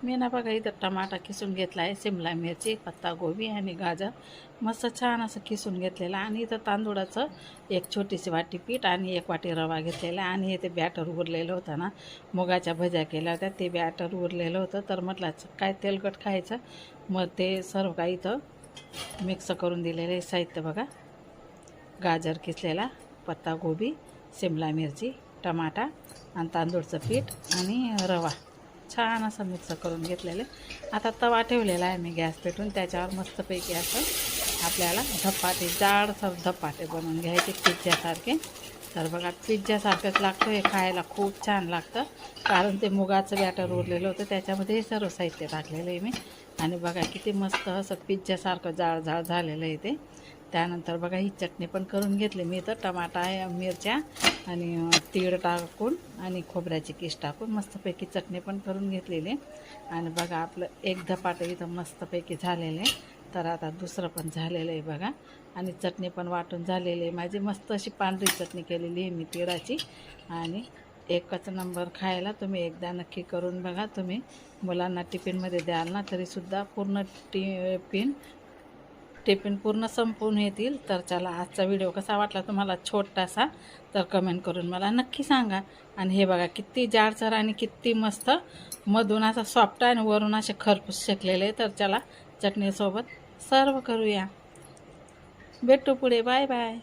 मी ना बघा इथं टमाटा किसून घेतला आहे, शिमला मिरची, पत्तागोबी आणि गाजर मस्त छान असं किसून घेतलेलं. आणि इथं तांदूळाचं एक छोटीशी वाटी पीठ आणि एक वाटी रवा घेतलेला आहे. आणि हे ते बॅटर उरलेलं होतं ना, मुगाच्या भज्या केल्या होत्या, ते बॅटर उरलेलं होतं. तर म्हटलं काय तेलकट खायचं, मग ते सर्व काही इथं मिक्स करून दिलेलं आहे. साहित्य बघा, गाजर किसलेला, पत्तागोबी, शिमला मिरची, टमाटा आणि तांदूळचं पीठ आणि रवा छान असं मिक्स करून घेतलेलं. आता तवा ठेवलेला आहे मी गॅस पेटून, त्याच्यावर मस्तपैकी असं आपल्याला धपाटे, जाडसर धपाटे बनवून घ्यायचे पिझ्झासारखे. तर बघा पिझ्झासारखंच लागतं हे, खायला खूप छान लागतं. कारण ते मुगाचं बॅटर उरलेलं होतं, त्याच्यामध्ये हे सर्व साहित्य टाकलेलं आहे मी. आणि बघा किती मस्त असं पिझ्झासारखं जाड झालेलं आहे ते. त्यानंतर बघा ही चटणी पण करून घेतली मी. तर टमाटा, मिरच्या आणि तीळ टाकून आणि खोबऱ्याची किस टाकून मस्तपैकी चटणी पण करून घेतलेली. आणि बघा आपलं एक धपाटं इथं मस्तपैकी झालेलं आहे. तर आता दुसरं पण झालेलं आहे बघा. आणि चटणी पण वाटून झालेली आहे माझी. मस्त अशी पांढरी चटणी केलेली आहे मी तिळाची. आणि एकच नंबर खायला. तुम्ही एकदा नक्की करून बघा. तुम्ही मुलांना टिफिनमध्ये द्याल ना, तरीसुद्धा पूर्ण टिफिन पूर्ण संपवून येतील. तर चला, आजचा व्हिडिओ कसा वाटला तुम्हाला छोटासा, तर कमेंट करून मला नक्की सांगा. आणि हे बघा किती जाडसर आणि किती मस्त मधून असा सॉफ्ट आणि वरून असे खरपूस शेकलेले. तर चला चटणीसोबत सर्व करूया. भेटू पुढे. Bye bye.